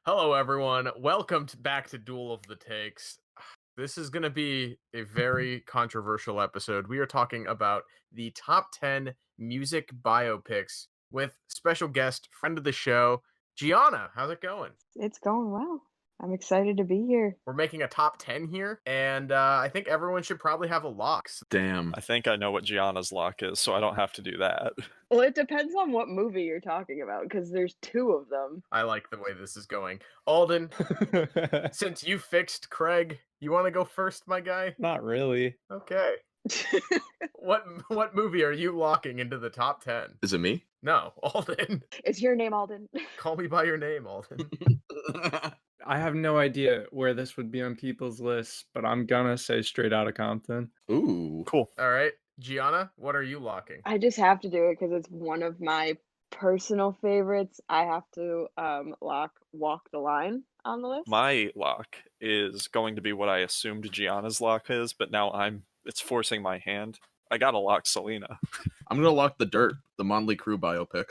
Hello, everyone. Welcome back to Duel of the Takes. This is going to be a very controversial episode. We are talking about the top 10 music biopics with special guest, friend of the show, Gianna. How's it going? It's going well. I'm excited to be here. We're making a top 10 here, and I think everyone should probably have a lock. Damn. I think I know what Gianna's lock is, so I don't have to do that. Well, it depends on what movie you're talking about, because there's two of them. I like the way this is going. Alden, since you fixed Craig, you want to go first, my guy? Not really. Okay. What movie are you locking into the top 10? Is it me? No, Alden. It's your name, Alden. Call me by your name, Alden. I have no idea where this would be on people's lists, but I'm gonna say Straight Outta Compton. Ooh. Cool. All right, Gianna, what are you locking? I just have to do it because it's one of my personal favorites. I have to lock Walk the Line on the list. My lock is going to be what I assumed Gianna's lock is, but now it's forcing my hand. I gotta lock Selena. I'm gonna lock The Dirt, the Motley Crue biopic.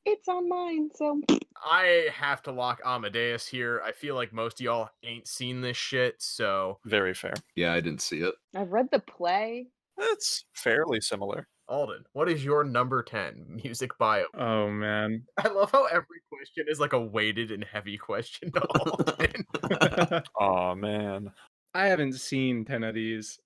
It's on mine, so I have to lock Amadeus here. I feel like most of y'all ain't seen this shit, so Very fair. Yeah, I didn't see it. I've read the play. It's fairly similar. Alden, what is your number 10 music bio? Oh man. I love how every question is like a weighted and heavy question to Alden. Aw, man. I haven't seen 10 of these.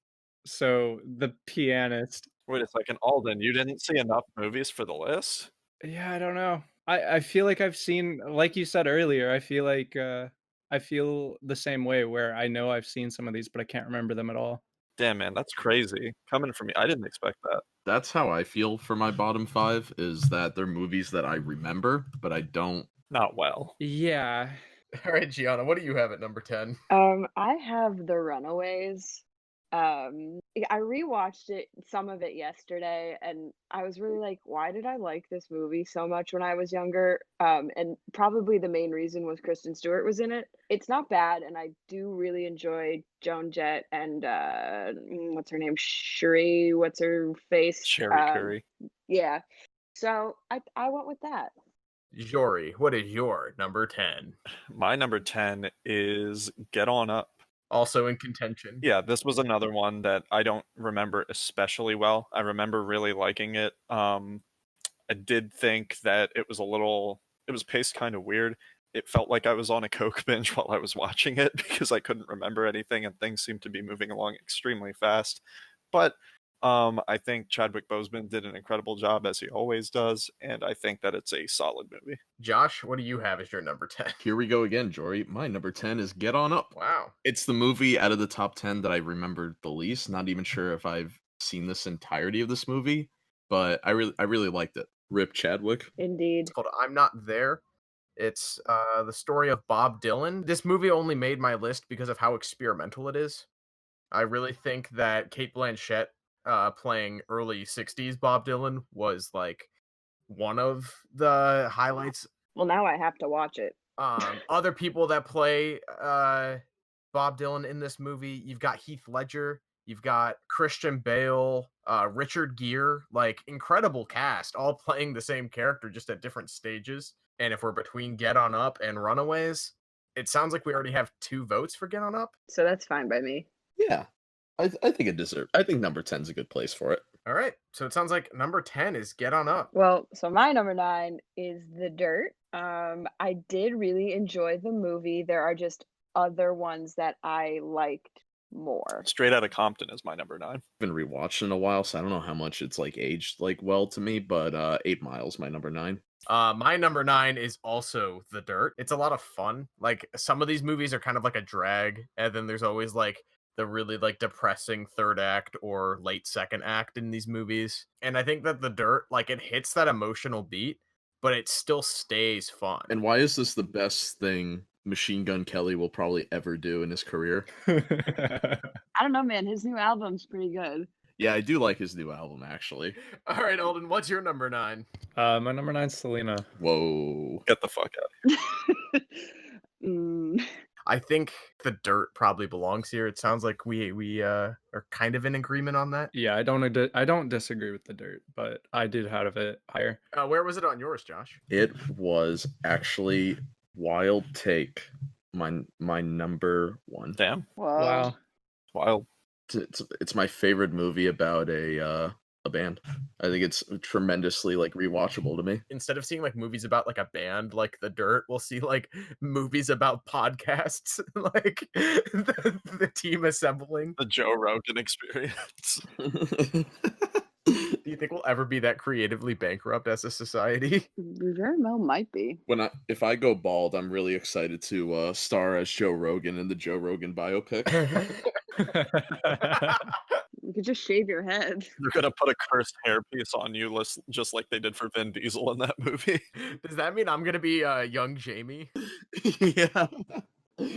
So The Pianist. Wait a second, Alden, you didn't see enough movies for the list? Yeah, I don't know. I feel like I've seen, like you said earlier, I feel like I feel the same way where I know I've seen some of these, but I can't remember them at all. Damn, man, that's crazy. Coming from me, I didn't expect that. That's how I feel for my bottom 5, is that they're movies that I remember, but I don't. Not well. Yeah. All right, Gianna, what do you have at number 10? I have The Runaways. I rewatched some of it yesterday, and I was really like, why did I like this movie so much when I was younger? And probably the main reason was Kristen Stewart was in it. It's not bad, and I do really enjoy Joan Jett and what's her name? Sheree, what's her face? Sherry Curry. Yeah. So I went with that. Jory, what is your number 10? My number 10 is Get On Up. Also in contention. Yeah, this was another one that I don't remember especially well. I remember really liking it. I did think that it was paced kind of weird. It felt like I was on a Coke binge while I was watching it because I couldn't remember anything and things seemed to be moving along extremely fast. But I think Chadwick Boseman did an incredible job, as he always does, and I think that it's a solid movie. Josh, what do you have as your number 10? Here we go again, Jory. My number 10 is Get On Up. Wow. It's the movie out of the top 10 that I remembered the least. Not even sure if I've seen this entirety of this movie, but I really liked it. Rip Chadwick. Indeed. It's called I'm Not There. It's the story of Bob Dylan. This movie only made my list because of how experimental it is. I really think that Cate Blanchett playing early 60s Bob Dylan was like one of the highlights. Well, now I have to watch it. Other people that play Bob Dylan in this movie, you've got Heath Ledger, you've got Christian Bale, Richard Gere, like incredible cast, all playing the same character just at different stages. And if we're between Get On Up and Runaways, it sounds like we already have 2 votes for Get On Up. So that's fine by me. Yeah. I think it deserves. I think number 10 is a good place for it. All right. So it sounds like number 10 is Get On Up. Well, so my number 9 is The Dirt. I did really enjoy the movie. There are just other ones that I liked more. Straight Outta Compton is my number 9. I've been rewatched in a while, so I don't know how much it's like aged like well to me, but 8 Miles, my number 9. My number 9 is also The Dirt. It's a lot of fun. Like some of these movies are kind of like a drag, and then there's always like the really like depressing third act or late second act in these movies. And I think that The Dirt, like it hits that emotional beat, but it still stays fun. And why is this the best thing Machine Gun Kelly will probably ever do in his career? I don't know, man. His new album's pretty good. Yeah, I do like his new album, actually. All right, Alden, what's your number 9? My number 9's Selena. Whoa. Get the fuck out. I think The Dirt probably belongs here. It sounds like we are kind of in agreement on that. Yeah, I don't disagree with The Dirt, but I did have it higher. Where was it on yours, Josh? It was actually Wild take. My number one. Damn. Wow. Wild. It's my favorite movie about a band. I think it's tremendously like rewatchable to me. Instead of seeing like movies about like a band like The Dirt, we'll see like movies about podcasts, like the team assembling. The Joe Rogan experience. Do you think we'll ever be that creatively bankrupt as a society? We very well might be. If I go bald, I'm really excited to star as Joe Rogan in the Joe Rogan biopic. You could just shave your head. They're gonna put a cursed hairpiece on you, just like they did for Vin Diesel in that movie. Does that mean I'm gonna be young Jamie? Yeah.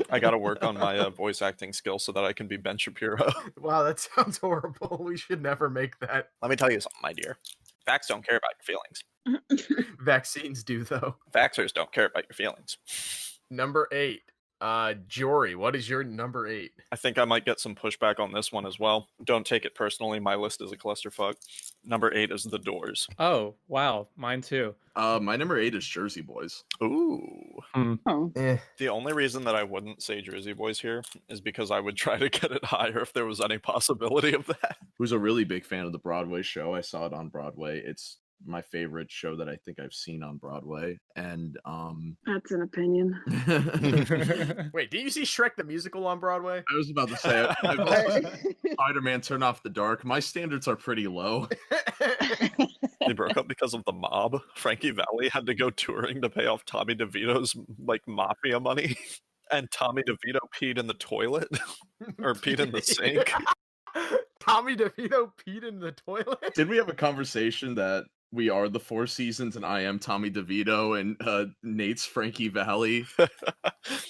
I gotta work on my voice acting skills so that I can be Ben Shapiro. Wow, that sounds horrible. We should never make that. Let me tell you something, my dear. Facts don't care about your feelings. Vaccines do, though. Vaxxers don't care about your feelings. Number 8. Jory, what is your number 8? I think I might get some pushback on this one as well. Don't take it personally. My list is a clusterfuck. Number 8 is The Doors. Oh, wow. Mine too. My number 8 is Jersey Boys. Ooh. Oh. The only reason that I wouldn't say Jersey Boys here is because I would try to get it higher if there was any possibility of that. Who's a really big fan of the Broadway show. I saw it on Broadway. It's my favorite show that I think I've seen on Broadway. And That's an opinion. Wait, did you see Shrek the Musical on Broadway? I was about to say Spider-Man Turn Off the Dark. My standards are pretty low. They broke up because of the mob. Frankie Valli had to go touring to pay off Tommy DeVito's like mafia money. And Tommy DeVito peed in the toilet. Or peed in the sink. Tommy DeVito peed in the toilet? Did we have a conversation that we are the Four Seasons and I am Tommy DeVito and Nate's Frankie Valli?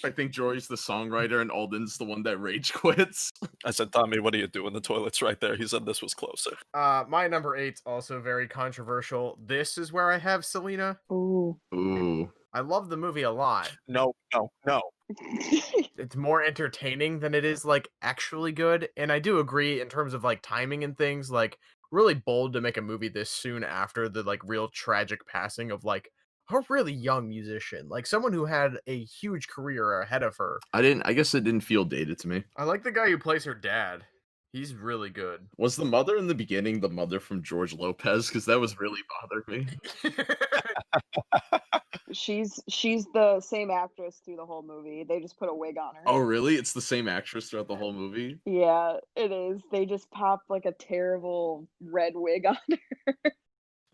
I think Jory's the songwriter and Alden's the one that rage quits. I said, Tommy, what are you doing? The toilet's right there. He said this was closer. My number 8's also very controversial. This is where I have Selena. Ooh. Ooh. I love the movie a lot. No. It's more entertaining than it is like actually good, and I do agree in terms of like timing and things, like really bold to make a movie this soon after the like real tragic passing of like a really young musician, like someone who had a huge career ahead of her. I guess it didn't feel dated to me. I like the guy who plays her dad. He's really good. Was the mother in the beginning the mother from George Lopez? Because that was really bothered me. She's the same actress through the whole movie. They just put a wig on her. Oh, really? It's the same actress throughout the whole movie? Yeah, it is. They just popped like a terrible red wig on her.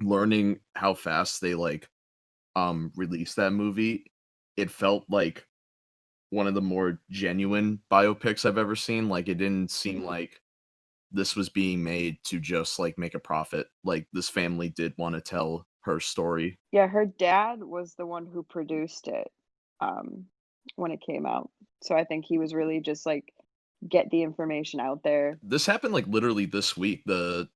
Learning how fast they like released that movie, it felt like one of the more genuine biopics I've ever seen. Like it didn't seem like this was being made to just like make a profit. Like this family did want to tell her story. Yeah, her dad was the one who produced it when it came out. So I think he was really just like get the information out there. This happened like literally this week. The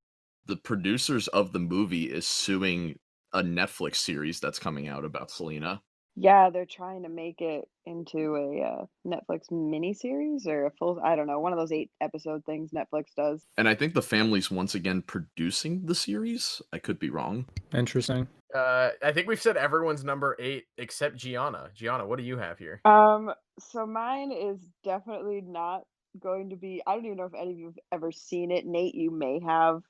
producers of the movie is suing a Netflix series that's coming out about Selena. Yeah, they're trying to make it into a Netflix miniseries or a full, I don't know, one of those 8-episode things Netflix does. And I think the family's once again producing the series. I could be wrong. Interesting. I think we've said everyone's number 8 except Gianna. Gianna, what do you have here? So mine is definitely not going to be, I don't even know if any of you have ever seen it. Nate, you may have.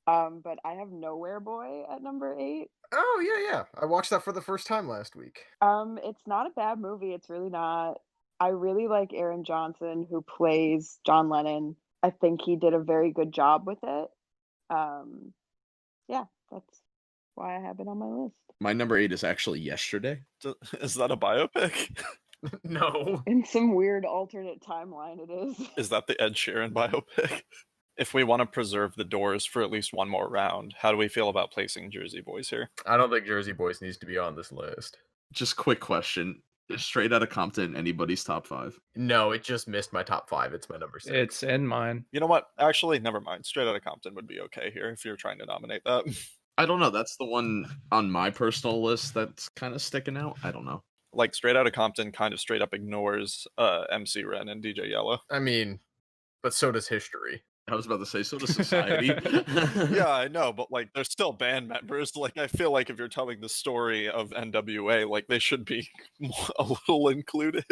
But I have Nowhere Boy at number 8. Oh, yeah. I watched that for the first time last week. It's not a bad movie. It's really not. I really like Aaron Johnson, who plays John Lennon. I think he did a very good job with it. Yeah, that's why I have it on my list. My number 8 is actually Yesterday. Is that a biopic? No. In some weird alternate timeline, it is. Is that the Ed Sheeran biopic? If we want to preserve The Doors for at least one more round, how do we feel about placing Jersey Boys here? I don't think Jersey Boys needs to be on this list. Just quick question. Is Straight Outta Compton anybody's top 5? No, it just missed my top 5. It's my number 6. It's in mine. You know what? Actually, never mind. Straight Outta Compton would be okay here if you're trying to nominate that. I don't know. That's the one on my personal list that's kind of sticking out. I don't know. Like, Straight Outta Compton kind of straight up ignores MC Ren and DJ Yellow. I mean, but so does History. I was about to say, so does society. Yeah, I know, but like they're still band members. Like I feel like if you're telling the story of NWA, like they should be a little included.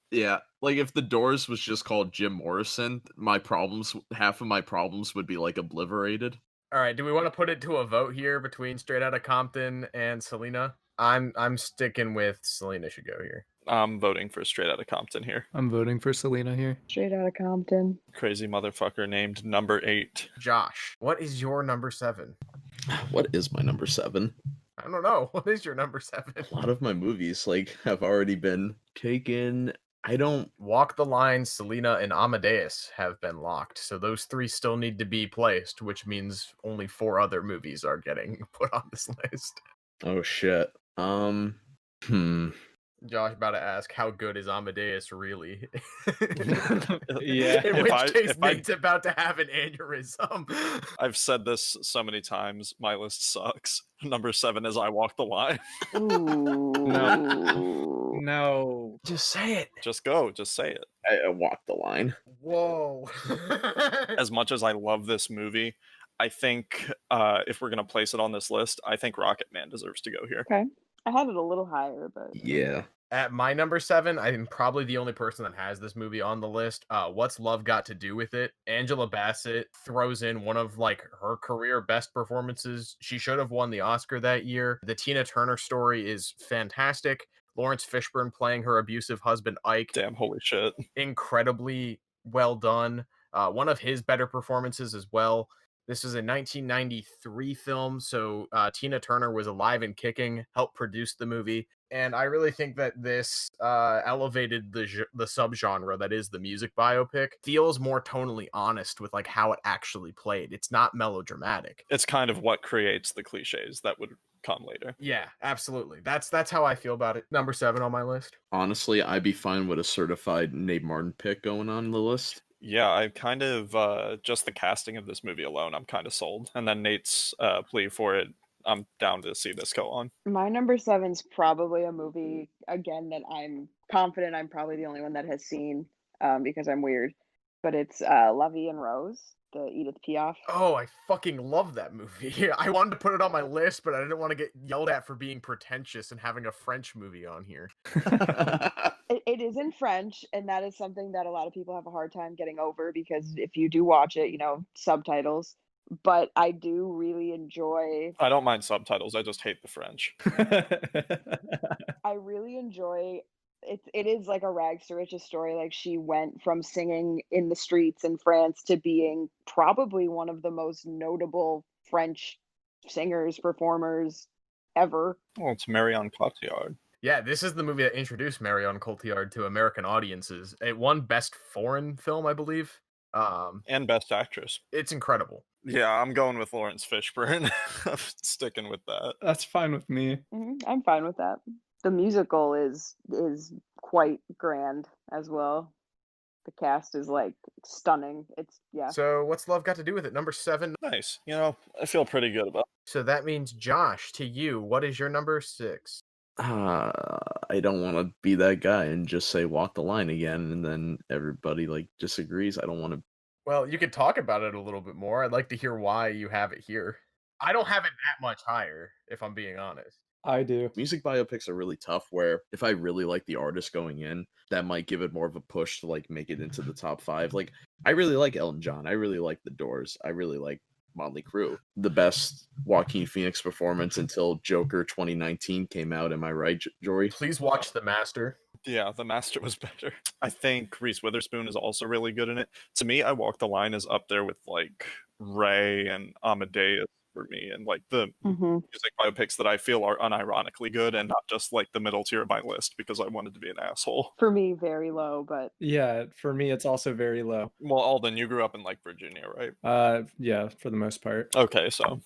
Yeah, like if the Doors was just called Jim Morrison, half of my problems would be like obliterated. All right, do we want to put it to a vote here between Straight Outta Compton and Selena? I'm sticking with Selena should go here. I'm voting for Straight Outta Compton here. I'm voting for Selena here. Straight Outta Compton. Crazy motherfucker named number 8. Josh, what is your number 7? What is my number 7? I don't know. What is your number 7? A lot of my movies like have already been taken. Walk the Line, Selena, and Amadeus have been locked, so those 3 still need to be placed, which means only 4 other movies are getting put on this list. Oh shit. Josh about to ask, how good is Amadeus really? Yeah. In which case, Nate's about to have an aneurysm. I've said this so many times. My list sucks. Number 7 is I Walk the Line. Ooh. No. Just say it. Just go. Just say it. I Walk the Line. Whoa. As much as I love this movie, I think if we're going to place it on this list, I think Rocket Man deserves to go here. Okay. I had it a little higher, but Yeah. At my number 7, I'm probably the only person that has this movie on the list. What's Love Got to Do with It? Angela Bassett throws in one of like her career best performances. She should have won the Oscar that year. The Tina Turner story is fantastic. Lawrence Fishburne playing her abusive husband Ike. Damn, holy shit. Incredibly well done. One of his better performances as well. This is a 1993 film, so Tina Turner was alive and kicking, helped produce the movie. And I really think that this elevated the subgenre that is the music biopic. Feels more tonally honest with like how it actually played. It's not melodramatic. It's kind of what creates the cliches that would come later. Yeah, absolutely. That's how I feel about it. Number 7 on my list. Honestly, I'd be fine with a certified Nate Martin pick going on the list. Yeah, I kind of, just the casting of this movie alone, I'm kind of sold. And then Nate's plea for it, I'm down to see this go on. my number 7's probably a movie, again, that I'm confident I'm probably the only one that has seen, because I'm weird. But it's La Vie en Rose, the Edith Piaf. Oh, I fucking love that movie. I wanted to put it on my list, but I didn't want to get yelled at for being pretentious and having a French movie on here. It is in French, and that is something that a lot of people have a hard time getting over because if you do watch it, subtitles. But I do really enjoy. I don't mind subtitles, I just hate the French. I really enjoy it. It is like a rags to riches story. Like she went from singing in the streets in France to being probably one of the most notable French singers, performers ever. Well, it's Marion Cotillard. Yeah, this is the movie that introduced Marion Cotillard to American audiences. It won Best Foreign Film, I believe. And Best Actress. It's incredible. Yeah, I'm going with Lawrence Fishburne. I'm sticking with that. That's fine with me. I'm fine with that. The musical is quite grand as well. The cast is like stunning. It's So what's Love Got to Do with It? Number 7. Nice. I feel pretty good about it. So that means, Josh, to you, what is your number 6? I don't want to be that guy and just say Walk the Line again, and then everybody like disagrees. I don't want to. Well, you could talk about it a little bit more. I'd like to hear why you have it here. I don't have it that much higher, if I'm being honest. I do. Music biopics are really tough, where if I really like the artist going in, that might give it more of a push to like make it into the top 5. Like, I really like Elton John. I really like The Doors. I really like Motley Crue. The best Joaquin Phoenix performance until Joker 2019 came out. Am I right, Jory? Please watch The Master. Yeah, The Master was better. I think Reese Witherspoon is also really good in it. To me, I Walk the Line is up there with like Ray and Amadeus for me, and like the music biopics that I feel are unironically good and not just like the middle tier of my list because I wanted to be an asshole. for me very low, but Yeah, for me it's also very low. Well, Alden, you grew up in like Virginia, right? Yeah, for the most part. Okay, so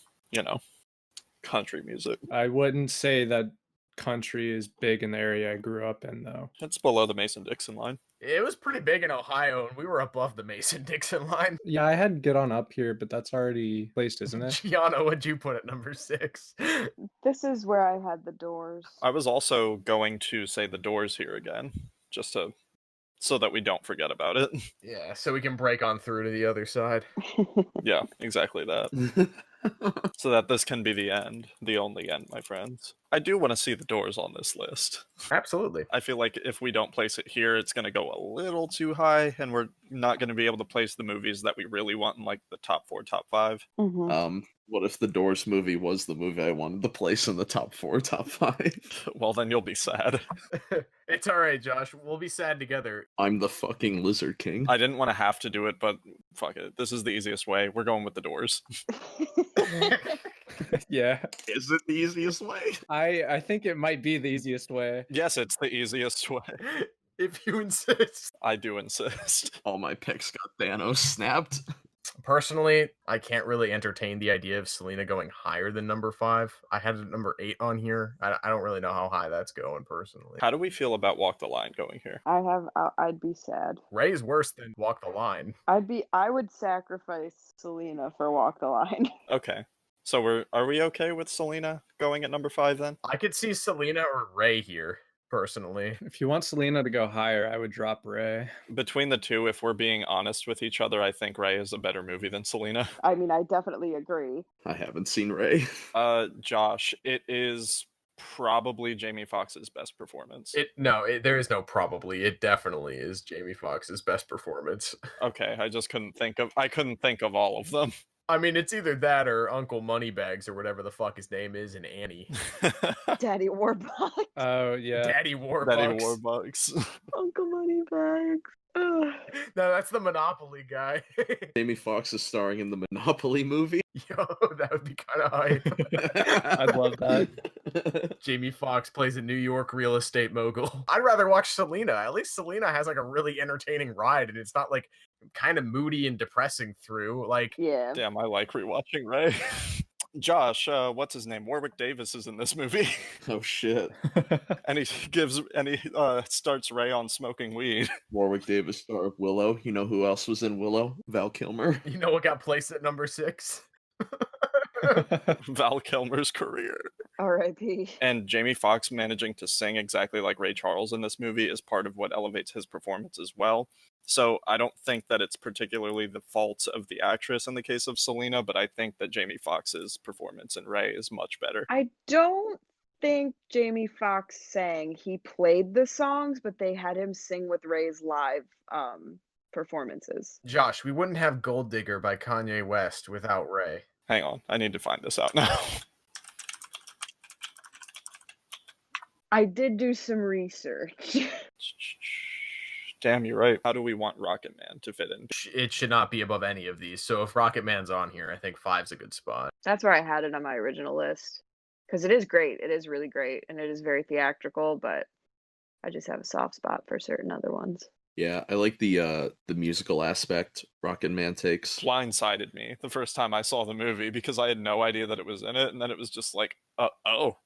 country music. I wouldn't say that country is big in the area I grew up in though. It's below the Mason-Dixon line. It was pretty big in Ohio, and we were above the Mason-Dixon line. Yeah, I had Get On Up here, but that's already placed, isn't it? Gianna, what'd you put at number 6? this is where I had The Doors. I was also going to say The Doors here again, just to so that we don't forget about it. Yeah, so we can break on through to the other side. Yeah, exactly that. So that this can be the end, the only end, my friends. I do want to see The Doors on this list. Absolutely. I feel like if we don't place it here, it's going to go a little too high, and we're not going to be able to place the movies that we really want in like the top 4, top 5. What if the Doors movie was the movie I wanted to place in the top 4, top 5? Well, then you'll be sad. It's all right, Josh. We'll be sad together. I'm the fucking Lizard King. I didn't want to have to do it, but fuck it. This is the easiest way. We're going with The Doors. Yeah. Is it the easiest way? I think it might be the easiest way. Yes, it's the easiest way. If you insist. I do insist. All my picks got Thanos snapped. Personally, I can't really entertain the idea of Selena going higher than number 5. I had it at number 8 on here. I don't really know how high that's going personally. How do we feel about Walk the Line going here? I'd be sad. Ray's worse than Walk the Line. I would sacrifice Selena for Walk the Line. Okay. So are we okay with Selena going at number 5 then? I could see Selena or Ray here, personally. If you want Selena to go higher, I would drop Ray. Between the two, if we're being honest with each other, I think Ray is a better movie than Selena. I mean, I definitely agree. I haven't seen Ray. Josh, it is probably Jamie Foxx's best performance. There is no probably. It definitely is Jamie Foxx's best performance. Okay, I couldn't think of all of them. I mean, it's either that or Uncle Moneybags or whatever the fuck his name is in Annie. Daddy Warbucks. Oh, yeah. Daddy Warbucks. Daddy Warbucks. Uncle Moneybags. Ugh. No, that's the Monopoly guy. Jamie Foxx is starring in the Monopoly movie. Yo, that would be kind of hype. I'd love that. Jamie Foxx plays a New York real estate mogul. I'd rather watch Selena. At least Selena has like a really entertaining ride, and it's not like kind of moody and depressing through. Like, Yeah. Damn, I like rewatching Ray. Josh, what's his name? Warwick Davis is in this movie. Oh shit. and he starts Ray on smoking weed. Warwick Davis, star of Willow. You know who else was in Willow? Val Kilmer. you know what got placed at number 6? Val Kilmer's career. R.I.P. And Jamie Foxx managing to sing exactly like Ray Charles in this movie is part of what elevates his performance as well. So I don't think that it's particularly the fault of the actress in the case of Selena, but I think that Jamie Foxx's performance in Ray is much better. I don't think Jamie Foxx sang. He played the songs, but they had him sing with Ray's live performances. Josh, we wouldn't have Gold Digger by Kanye West without Ray. Hang on, I need to find this out now. I did do some research. Damn, you're right. How do we want Rocket Man to fit in? It should not be above any of these. So if Rocket Man's on here, I think 5's a good spot. That's where I had it on my original list. Because it is great. It is really great. And it is very theatrical, but I just have a soft spot for certain other ones. Yeah, I like the musical aspect Rocket Man takes. Blindsided me the first time I saw the movie because I had no idea that it was in it, and then it was just like, oh,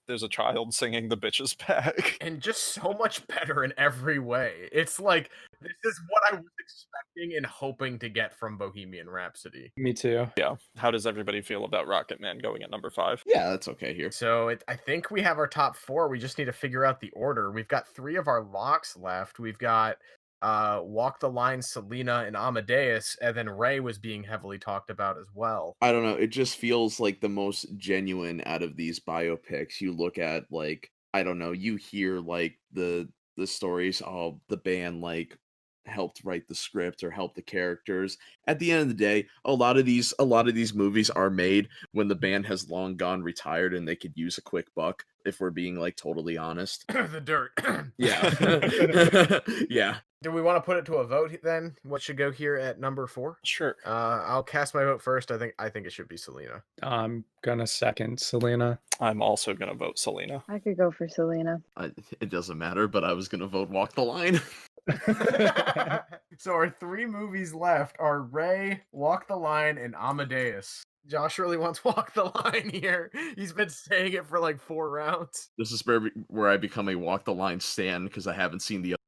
there's a child singing The Bitch Is Back. And just so much better in every way. It's like, this is what I was expecting and hoping to get from Bohemian Rhapsody. Me too. Yeah. How does everybody feel about Rocket Man going at number 5? Yeah, that's okay here. So I think we have our top 4. We just need to figure out the order. We've got 3 of our locks left. We've got Walk the Line, Selena, and Amadeus, and then Ray was being heavily talked about as well. I don't know. It just feels like the most genuine out of these biopics. You look at, like, I don't know, you hear like the stories of the band like helped write the script or helped the characters. At the end of the day, a lot of these movies are made when the band has long gone retired and they could use a quick buck, if we're being like totally honest. The dirt. Yeah. Yeah. Do we want to put it to a vote then? What should go here at number 4? Sure. I'll cast my vote first. I think it should be Selena. I'm gonna second Selena. I'm also going to vote Selena. I could go for Selena. It doesn't matter, but I was gonna vote Walk the Line. So our 3 movies left are Ray, Walk the Line, and Amadeus. Josh really wants Walk the Line here. He's been saying it for like 4 rounds. This is where I become a Walk the Line stan because I haven't seen the other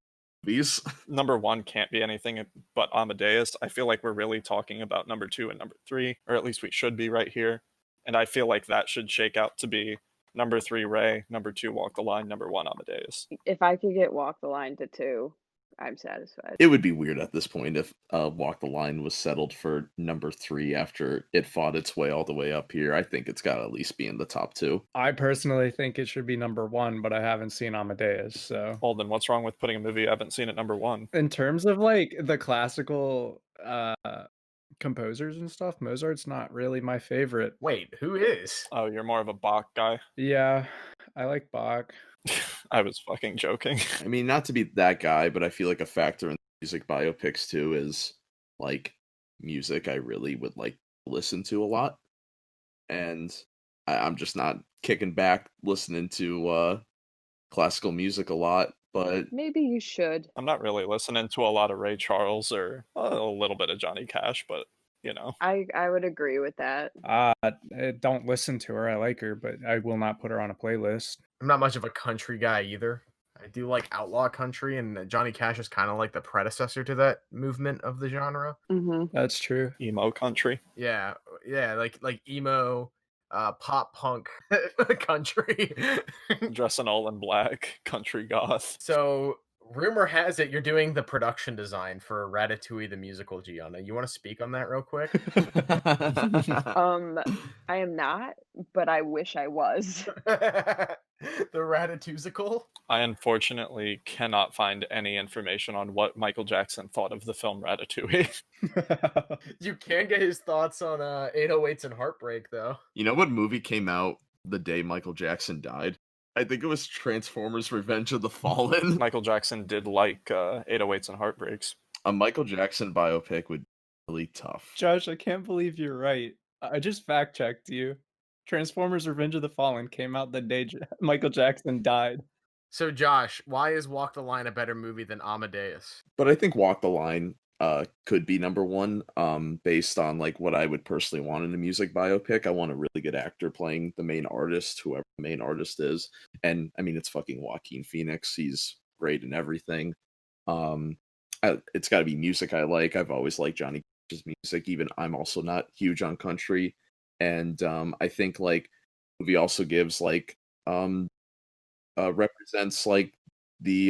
movies. Number 1 can't be anything but Amadeus. I feel like we're really talking about number 2 and number 3, or at least we should be right here. And I feel like that should shake out to be number 3 Ray, number 2 Walk the Line, number 1 Amadeus. If I could get Walk the Line to 2, I'm satisfied. It would be weird at this point if Walk the Line was settled for number 3 after it fought its way all the way up here. I think it's got to at least be in the top 2. I personally think it should be number 1, but I haven't seen Amadeus, so. Well, then what's wrong with putting a movie you haven't seen at number 1? In terms of like the classical composers and stuff, Mozart's not really my favorite. Wait, who is? Oh, you're more of a Bach guy? Yeah, I like Bach. I was fucking joking. I mean, not to be that guy, but I feel like a factor in music biopics too is like music I really would like to listen to a lot. And I'm just not kicking back listening to classical music a lot, but Maybe you should. I'm not really listening to a lot of Ray Charles or a little bit of Johnny Cash, but you know. I would agree with that. Don't listen to her. I like her, but I will not put her on a playlist. I'm not much of a country guy either. I do like outlaw country, and Johnny Cash is kind of like the predecessor to that movement of the genre. Mm-hmm. That's true. Emo country. Yeah, like emo, pop punk country. Dressing all in black, country goth. So rumor has it you're doing the production design for Ratatouille the musical, Gianna. You want to speak on that real quick? I am not, but I wish I was. The Ratatouille. I unfortunately cannot find any information on what Michael Jackson thought of the film Ratatouille. You can get his thoughts on 808s and Heartbreak, though. You know what movie came out the day Michael Jackson died? I think it was Transformers Revenge of the Fallen. Michael Jackson did like 808s and Heartbreaks. A Michael Jackson biopic would be really tough. Josh, I can't believe you're right. I just fact checked you. Transformers Revenge of the Fallen came out the day Michael Jackson died. So, Josh, why is Walk the Line a better movie than Amadeus? But I think Walk the Line could be number 1 based on like what I would personally want in a music biopic. I want a really good actor playing the main artist, whoever the main artist is. And I mean, it's fucking Joaquin Phoenix. He's great in everything. It's got to be music I like. I've always liked Johnny Cash's music, even I'm also not huge on country. And I think like the movie also gives like represents like the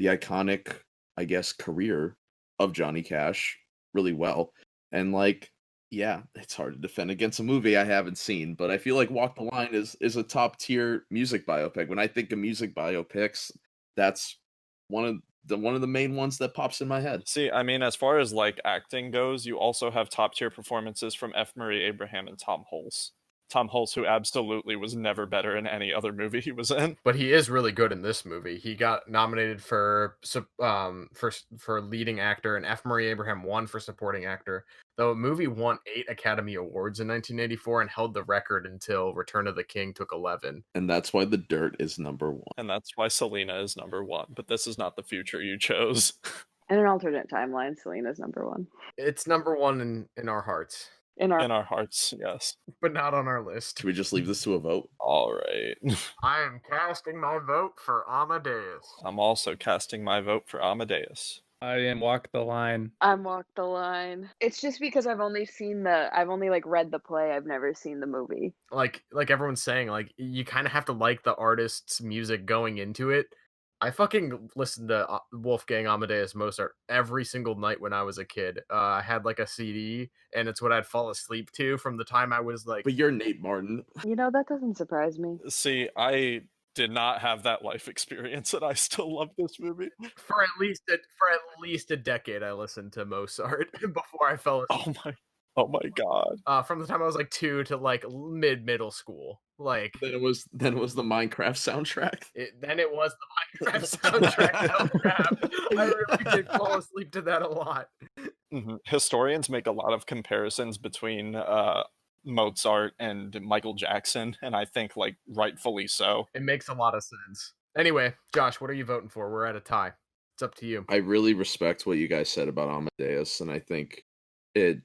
iconic, I guess, career of Johnny Cash really well. And like, yeah, it's hard to defend against a movie I haven't seen, but I feel like Walk the Line is a top tier music biopic. When I think of music biopics, that's one of the main ones that pops in my head. See, I mean, as far as like acting goes, you also have top tier performances from F. Murray Abraham and Tom Hulce. Tom Hulce, who absolutely was never better in any other movie he was in. But he is really good in this movie. He got nominated for leading actor, and F. Murray Abraham won for supporting actor. The movie won 8 Academy Awards in 1984 and held the record until Return of the King took 11. And that's why The Dirt is number 1. And that's why Selena is number 1. But this is not the future you chose. In an alternate timeline, Selena's number 1. It's number 1 in our hearts. In our hearts, yes. But not on our list. Should we just leave this to a vote? All right. I am casting my vote for Amadeus. I'm also casting my vote for Amadeus. I am Walk the Line. I'm Walk the Line. It's just because I've only like read the play. I've never seen the movie. Like everyone's saying, like you kind of have to like the artist's music going into it. I fucking listened to Wolfgang Amadeus Mozart every single night when I was a kid. I had like a CD, and it's what I'd fall asleep to from the time I was like. But you're Nate Martin. You know, that doesn't surprise me. See, I did not have that life experience, and I still love this movie. For at least a decade, I listened to Mozart before I fell asleep. Oh my god. From the time I was like 2 to like middle school. Like then it was the Minecraft soundtrack. Then it was the Minecraft soundtrack. I really did fall asleep to that a lot. Mm-hmm. Historians make a lot of comparisons between Mozart and Michael Jackson, and I think like rightfully so. It makes a lot of sense. Anyway, Josh, what are you voting for? We're at a tie. It's up to you. I really respect what you guys said about Amadeus, and I think it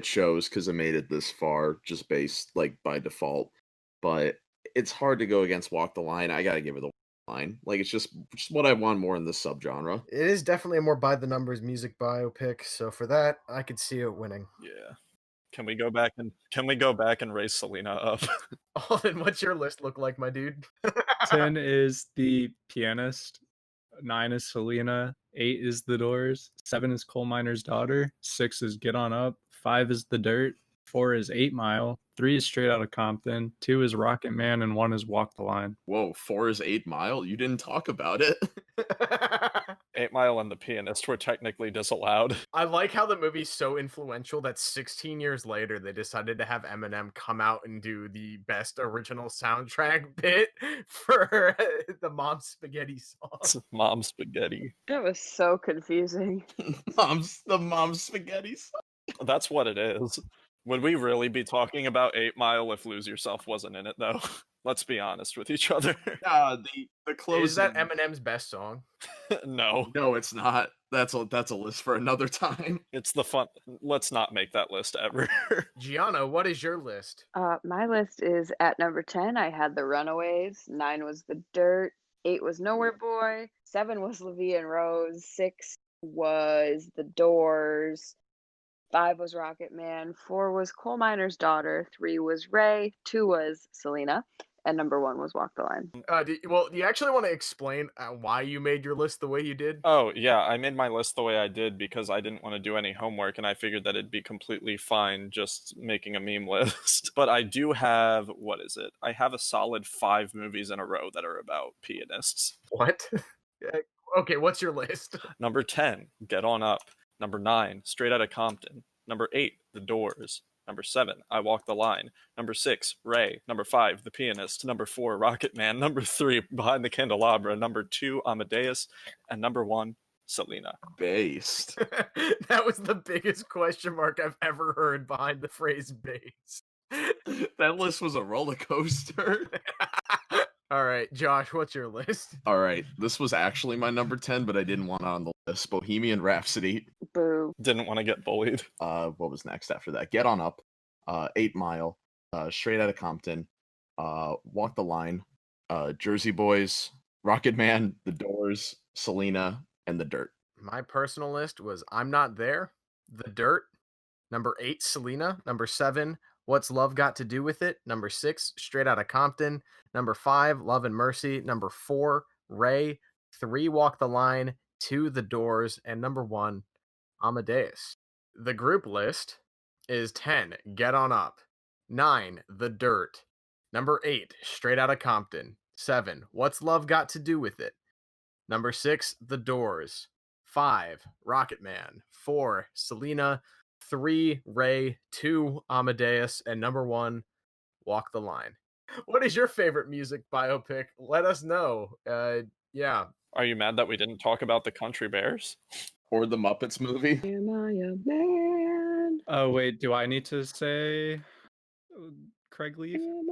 shows because it made it this far just based like by default. But it's hard to go against Walk the Line. I gotta give it the line. Like it's just what I want more in this subgenre. It is definitely a more by the numbers music biopic. So for that, I could see it winning. Yeah. Can we go back and raise Selena up? Oh, then what's your list look like, my dude? 10 is The Pianist. 9 is Selena, 8 is The Doors, 7 is Coal Miner's Daughter, 6 is Get On Up, 5 is The Dirt, 4 is 8 Mile, 3 is Straight Outta Compton, 2 is Rocket Man, and 1 is Walk the Line. Whoa, 4 is 8 Mile? You didn't talk about it. 8 Mile and The Pianist were technically disallowed. I like how the movie's so influential that 16 years later they decided to have Eminem come out and do the best original soundtrack bit for the Mom Spaghetti song. Mom Spaghetti. That was so confusing. The Mom Spaghetti song. That's what it is. Would we really be talking about 8 Mile if Lose Yourself wasn't in it, though? Let's be honest with each other. The close. Is that Eminem's best song? No. No, it's not. That's a list for another time. It's the fun. Let's not make that list ever. Gianna, what is your list? My list is at number 10, I had The Runaways. 9 was The Dirt. 8 was Nowhere Boy. 7 was La Vie en Rose. 6 was The Doors. 5 was Rocket Man. 4 was Coal Miner's Daughter. 3 was Ray. 2 was Selena. And number 1 was Walk the Line. Do you actually want to explain why you made your list the way you did? Oh, yeah, I made my list the way I did because I didn't want to do any homework, and I figured that it'd be completely fine just making a meme list. But I do have, what is it? I have a solid 5 movies in a row that are about pianists. What? Okay, what's your list? Number 10, Get On Up. Number 9, Straight Outta Compton. Number 8, The Doors. Number 7, I Walk the Line. Number 6, Ray. Number 5, The Pianist. Number 4, Rocket Man. Number 3, Behind the Candelabra. Number 2, Amadeus. And number 1, Selena. Based. That was the biggest question mark I've ever heard behind the phrase based. That list was a roller coaster. All right, Josh, what's your list? All right, this was actually my number 10, but I didn't want it on the list. Bohemian Rhapsody. Boo. Didn't want to get bullied. What was next after that? Get On Up, 8 Mile, Straight Outta Compton, Walk the Line, Jersey Boys, Rocket Man, The Doors, Selena, and The Dirt. My personal list was I'm Not There, The Dirt, number 8, Selena, number 7, What's Love Got to Do with It, number 6, Straight Outta Compton, number 5, Love and Mercy, number 4, Ray, 3, Walk the Line, 2, The Doors, and number 1, Amadeus. The group list is 10, Get On Up, 9, The Dirt, number 8, Straight Outta Compton, 7, What's Love Got to Do with It, number 6, The Doors, 5, Rocket Man, 4, Selena, 3, Ray, 2, Amadeus, and number 1, Walk the Line. What is your favorite music biopic? Let us know. Yeah. Are you mad that we didn't talk about the Country Bears? Or the Muppets movie. Am I a man? Oh, wait, do I need to say Craig Leaf? Am